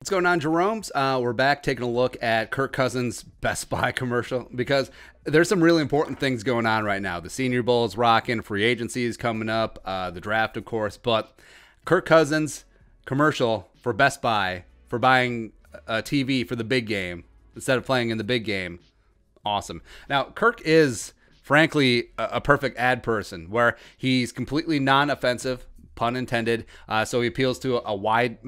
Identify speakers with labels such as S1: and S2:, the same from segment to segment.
S1: What's going on, Jerome's? We're back taking a look at Kirk Cousins' Best Buy commercial because there's some really important things going on right now. The Senior Bowl is rocking, free agency is coming up, the draft, of course, but Kirk Cousins' commercial for Best Buy for buying a TV for the big game instead of playing in the big game, awesome. Now, Kirk is, frankly, a perfect ad person where he's completely non-offensive, pun intended. So he appeals to a wide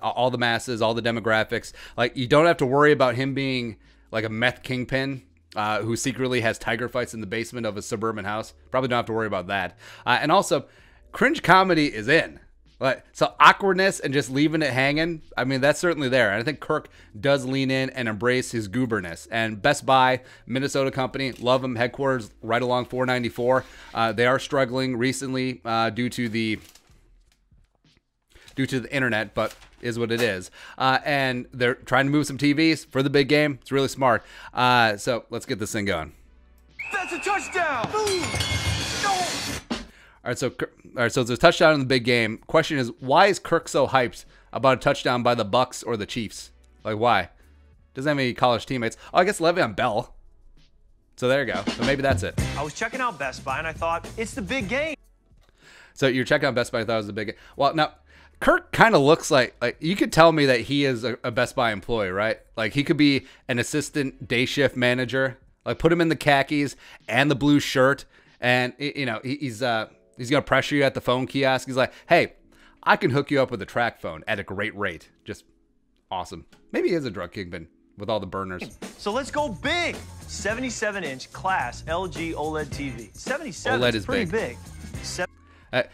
S1: all the masses, all the demographics. Like, you don't have to worry about him being like a meth kingpin who secretly has tiger fights in the basement of a suburban house. Probably don't have to worry about that. And also, cringe comedy is in. So awkwardness and just leaving it hanging, I mean, that's certainly there. And I think Kirk does lean in and embrace his gooberness. And Best Buy, Minnesota company, love them, headquarters right along 494. They are struggling recently due to the internet, but is what it is. And they're trying to move some TVs for the big game. It's really smart. So let's get this thing going.
S2: That's a touchdown! No!
S1: All right, so there's a touchdown in the big game. Question is, why is Kirk so hyped about a touchdown by the Bucks or the Chiefs? Like, why? Doesn't have any college teammates. Oh, I guess Le'Veon Bell. So there you go. So maybe that's it.
S2: I was checking out Best Buy and I thought, it's the big game.
S1: So you're checking out Best Buy. I thought it was the big game. Well, now, Kirk kind of looks like you could tell me that he is a Best Buy employee, right? Like, he could be an assistant day shift manager. Like, put him in the khakis and the blue shirt, and you know he's gonna pressure you at the phone kiosk. He's like, "Hey, I can hook you up with a track phone at a great rate." Just awesome. Maybe he is a drug kingpin with all the burners.
S2: So let's go big. 77-inch class LG OLED TV. 77
S1: OLED
S2: is pretty big.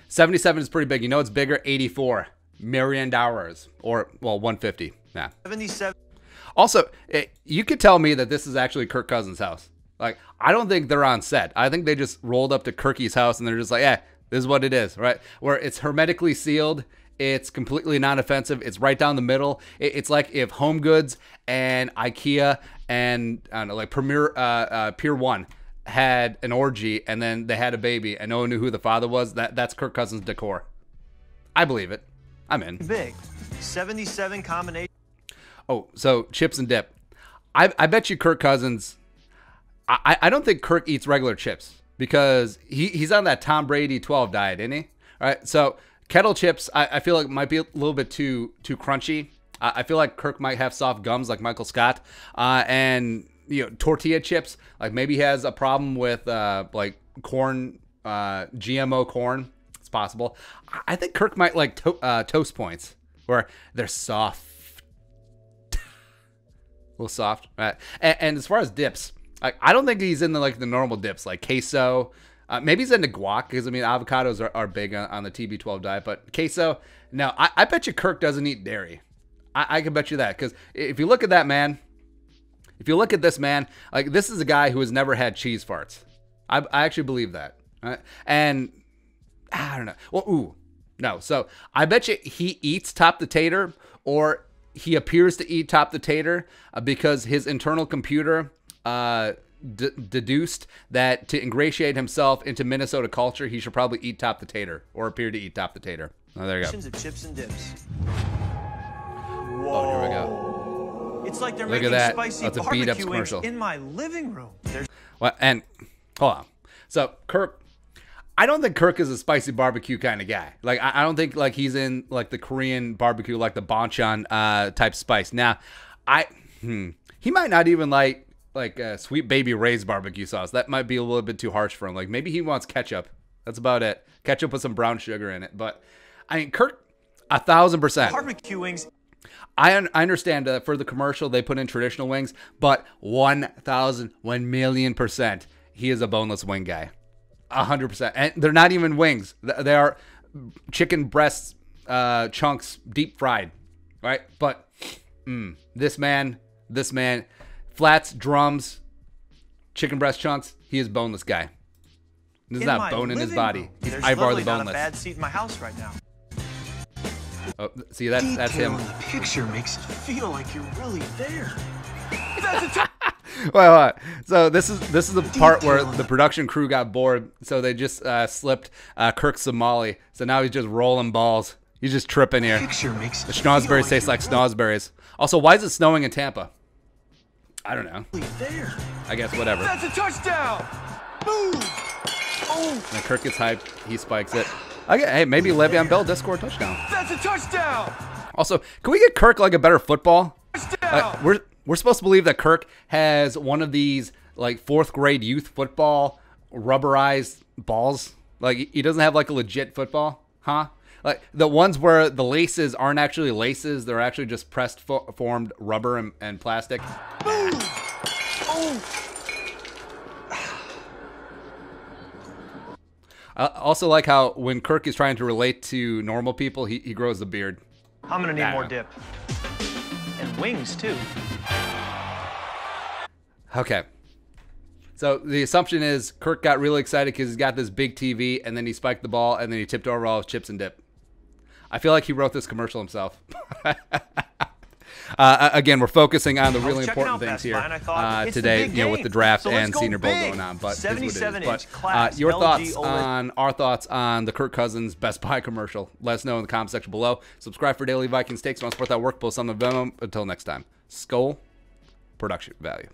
S1: 77 is pretty big. You know it's bigger? 84 million dollars, or well, 150. Yeah.
S2: 77.
S1: Also, you could tell me that this is actually Kirk Cousins' house. Like, I don't think they're on set. I think they just rolled up to Kirky's house and they're just like, yeah, this is what it is, right? Where it's hermetically sealed. It's completely non-offensive. It's right down the middle. It's like if Home Goods and IKEA and, I don't know, like Pier 1 had an orgy and then they had a baby and no one knew who the father was. That's Kirk Cousins' decor. I believe it. I'm in.
S2: Big. 77 combination.
S1: Oh, so chips and dip. I bet you Kirk Cousins... I don't think Kirk eats regular chips because he's on that Tom Brady 12 diet, isn't he? All right, so kettle chips, I feel like might be a little bit too crunchy. I feel like Kirk might have soft gums like Michael Scott. And you know, tortilla chips, like maybe he has a problem with like corn, GMO corn. It's possible. I think Kirk might like Toast Points, where they're soft, a little soft. Right? And as far as dips, I don't think he's in the normal dips like queso. Maybe he's into guac because I mean avocados are big on the TB12 diet, but queso. No, I bet you Kirk doesn't eat dairy. I can bet you that because if you look at that man, if you look at this man, like this is a guy who has never had cheese farts. I actually believe that. Right? And I don't know. Well, ooh, no. So I bet you he eats top the tater, or he appears to eat top the tater because his internal computer deduced that to ingratiate himself into Minnesota culture, he should probably eat top the tater or appear to eat top the tater. Oh, there you go.
S2: Of chips and dips.
S1: Whoa. Oh, here we go.
S2: It's like they're
S1: Look
S2: making
S1: at that.
S2: spicy
S1: That's a beat-up
S2: barbecue wings
S1: commercial
S2: in my living room.
S1: Well, and hold on. So Kirk, I don't think Kirk is a spicy barbecue kind of guy. Like I don't think like he's in like the Korean barbecue, like the banchan type spice. Now, he might not even like Sweet Baby Ray's barbecue sauce. That might be a little bit too harsh for him. Like maybe he wants ketchup. That's about it. Ketchup with some brown sugar in it. But I mean, Kirk, 1,000%.
S2: Barbecue wings.
S1: I understand for the commercial they put in traditional wings, but 1,000,000,000%, he is a boneless wing guy. 100%. And they're not even wings. They are chicken breasts, chunks, deep fried, right? But this man. Flats, drums, chicken breast chunks. He is boneless guy. There's not bone in his body. He's Ivar the boneless.
S2: Not a bad seat in my house right now.
S1: Oh, see that's him.
S3: The picture makes it feel like you're really there.
S1: Well, so this is the part where the production crew got bored, so they just slipped Kirk Somali. So now he's just rolling balls. He's just tripping here.
S3: Picture makes
S1: The
S3: it feel
S1: schnozberries
S3: like
S1: taste
S3: you're
S1: like schnozberries. Also, why is it snowing in Tampa? I don't know.
S3: really there.
S1: I guess whatever.
S2: That's a touchdown. Boom. Oh,
S1: And Kirk gets hyped. He spikes it. Okay, hey, maybe Le'Veon Bell does score a touchdown.
S2: that's a touchdown.
S1: Also, can we get Kirk like a better football?
S2: Touchdown.
S1: We're supposed to believe that Kirk has one of these like 4th grade youth football rubberized balls. Like he doesn't have like a legit football, huh? Like the ones where the laces aren't actually laces, they're actually just pressed formed rubber and plastic.
S2: Boom. Oh.
S1: I also like how when Kirk is trying to relate to normal people, he grows a beard.
S2: I'm gonna need
S1: Yeah.
S2: more dip. And wings too.
S1: Okay. So the assumption is Kirk got really excited because he's got this big TV, and then he spiked the ball, and then he tipped over all his chips and dip. I feel like he wrote this commercial himself. Again, we're focusing on the really
S2: checking
S1: important
S2: out
S1: things
S2: Best
S1: here
S2: Buy, and I thought, it's the
S1: today,
S2: big
S1: you know, with
S2: game.
S1: the draft
S2: So let's
S1: and
S2: go
S1: Senior Bowl
S2: big.
S1: going on. But
S2: 77-inch class
S1: your
S2: LG
S1: thoughts
S2: OLED.
S1: on our thoughts on the Kirk Cousins Best Buy commercial? Let us know in the comment section below. Subscribe for daily Vikings takes. Want to support that work? Post on the Venmo. Until next time, Skull Production Value.